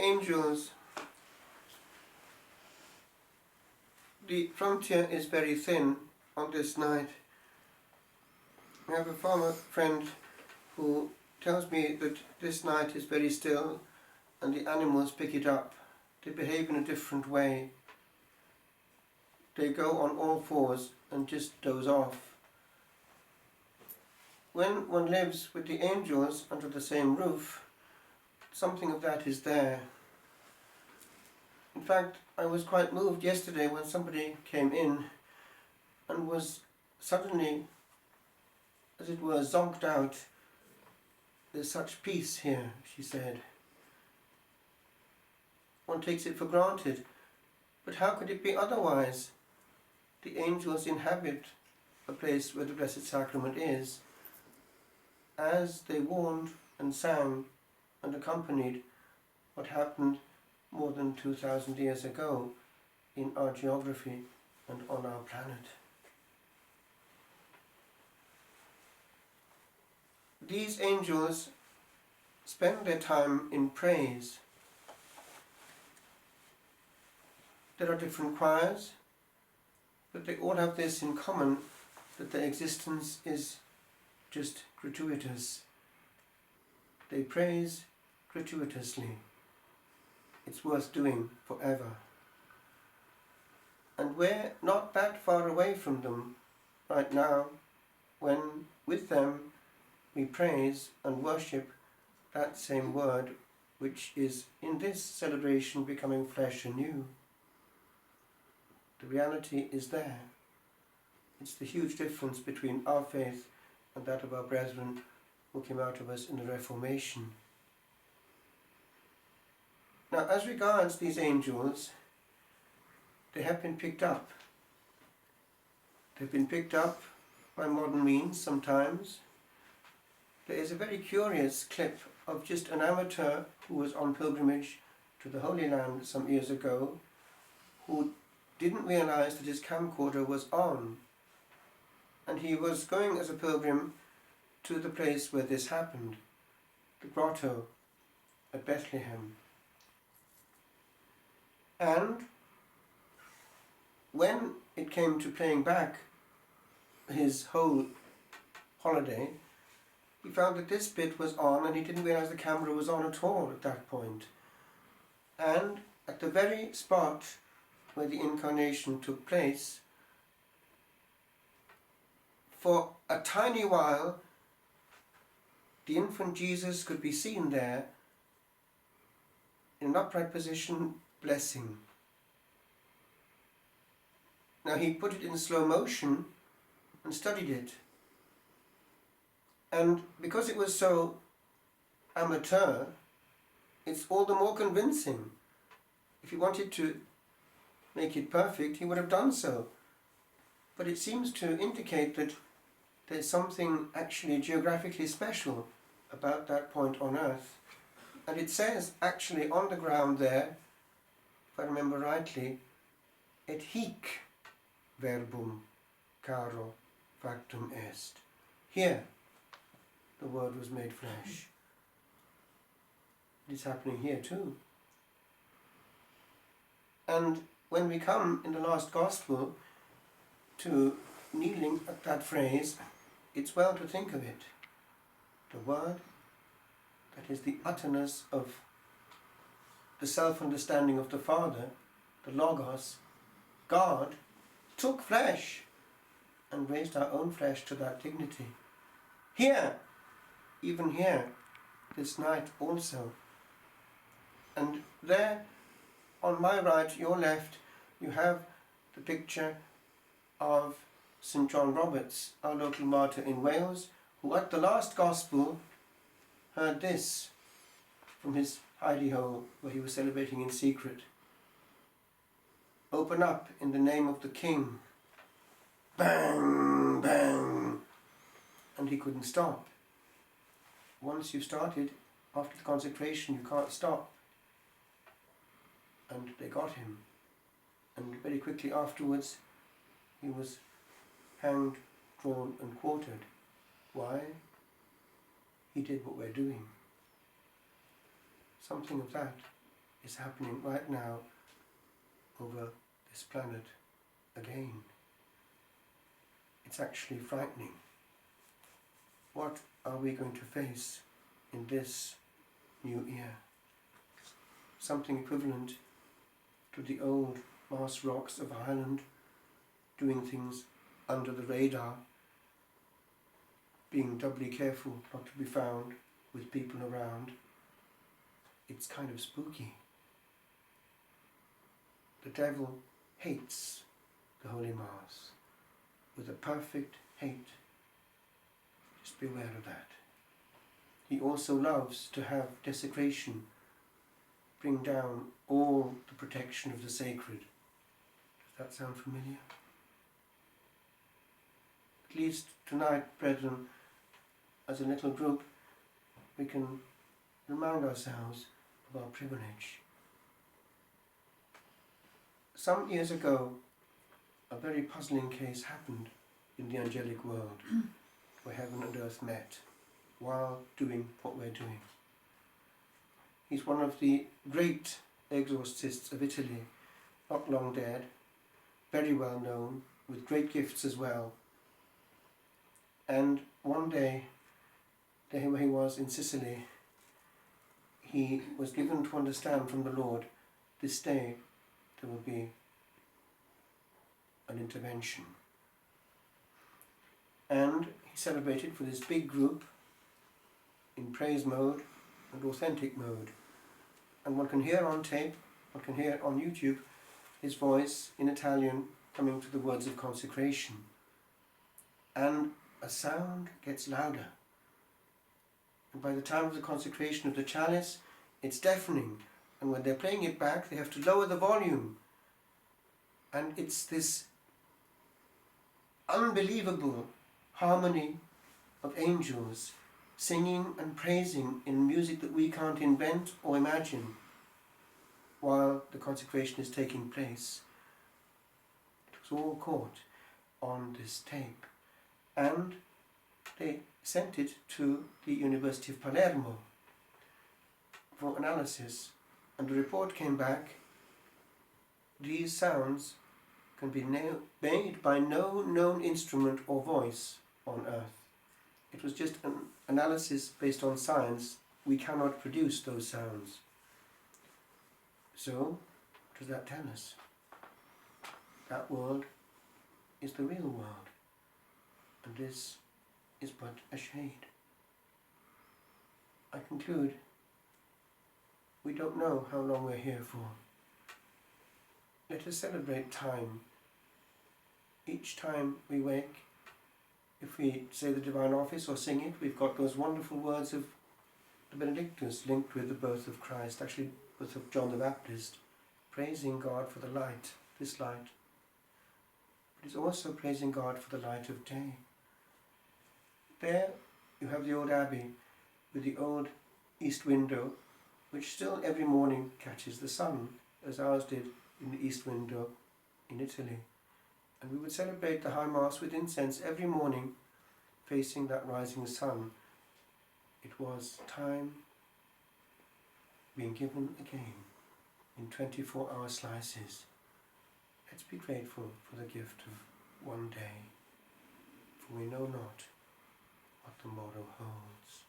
angels, the frontier is very thin on this night. I have a farmer friend who tells me that this night is very still and the animals pick it up. They behave in a different way. They go on all fours and just doze off. When one lives with the angels under the same roof, something of that is there. In fact, I was quite moved yesterday when somebody came in and was suddenly, as it were, zonked out. There's such peace here, she said. One takes it for granted, but how could it be otherwise? The angels inhabit a place where the Blessed Sacrament is, as they warned and sang and accompanied what happened more than 2,000 years ago in our geography and on our planet. These angels spend their time in praise. There are different choirs, but they all have this in common, that their existence is just gratuitous. They praise gratuitously. It's worth doing forever. And we're not that far away from them right now, when with them we praise and worship that same word which is in this celebration becoming flesh anew. The reality is there. It's the huge difference between our faith and that of our brethren who came out of us in the Reformation. Now, as regards these angels, they have been picked up. They've been picked up by modern means sometimes. There is a very curious clip of just an amateur who was on pilgrimage to the Holy Land some years ago, who didn't realize that his camcorder was on. And he was going as a pilgrim to the place where this happened, the grotto at Bethlehem. And when it came to playing back his whole holiday, he found that this bit was on and he didn't realize the camera was on at all at that point. And at the very spot where the incarnation took place, for a tiny while, the infant Jesus could be seen there in an upright position, blessing. Now he put it in slow motion and studied it. And because it was so amateur, it's all the more convincing. If he wanted to make it perfect, he would have done so. But it seems to indicate that there's something actually geographically special about that point on earth. And it says actually on the ground there, if I remember rightly, et hic verbum caro factum est. Here, the Word was made flesh. It is happening here too. And when we come in the last Gospel to kneeling at that phrase, it's well to think of it. The Word, that is the utterness of the self-understanding of the Father, the Logos, God, took flesh and raised our own flesh to that dignity. Here, even here, this night also. And there, on my right, your left, you have the picture of St. John Roberts, our local martyr in Wales, who at the last Gospel heard this from his hidey hole where he was celebrating in secret. Open up in the name of the King. Bang, bang. And he couldn't stop. Once you've started, after the consecration, you can't stop. And they got him. And very quickly afterwards, he was hanged, drawn and quartered. Why? He did what we're doing. Something of that is happening right now over this planet again. It's actually frightening. What are we going to face in this new year? Something equivalent to the old Mars rocks of Ireland, doing things under the radar, being doubly careful not to be found with people around. It's kind of spooky. The devil hates the Holy Mars with a perfect hate. Just beware of that. He also loves to have desecration bring down all the protection of the sacred. Does that sound familiar? At least tonight, brethren, as a little group, we can remind ourselves of our privilege. Some years ago, a very puzzling case happened in the angelic world, where heaven and earth met while doing what we're doing. He's one of the great exorcists of Italy, not long dead, very well known, with great gifts as well. And one day, where he was in Sicily, he was given to understand from the Lord, this day there will be an intervention. And he celebrated for this big group in praise mode and authentic mode. And one can hear on tape, one can hear on YouTube, his voice in Italian coming to the words of consecration. And a sound gets louder. And by the time of the consecration of the chalice, it's deafening. And when they're playing it back, they have to lower the volume. And it's this unbelievable harmony of angels singing and praising in music that we can't invent or imagine while the consecration is taking place. It was all caught on this tape. And they sent it to the University of Palermo for analysis. And the report came back, these sounds can be made by no known instrument or voice on earth. It was just an analysis based on science. We cannot produce those sounds. So, what does that tell us? That world is the real world, and this is but a shade. I conclude, we don't know how long we're here for. Let us celebrate time. Each time we wake, if we say the Divine Office or sing it, we've got those wonderful words of the Benedictus linked with the birth of Christ, actually birth of John the Baptist, praising God for the light, this light. But it's also praising God for the light of day. There you have the old abbey with the old east window, which still every morning catches the sun, as ours did in the east window in Italy. And we would celebrate the High Mass with incense every morning, facing that rising sun. It was time being given again in 24-hour slices. Let's be grateful for the gift of one day, for we know not what tomorrow holds.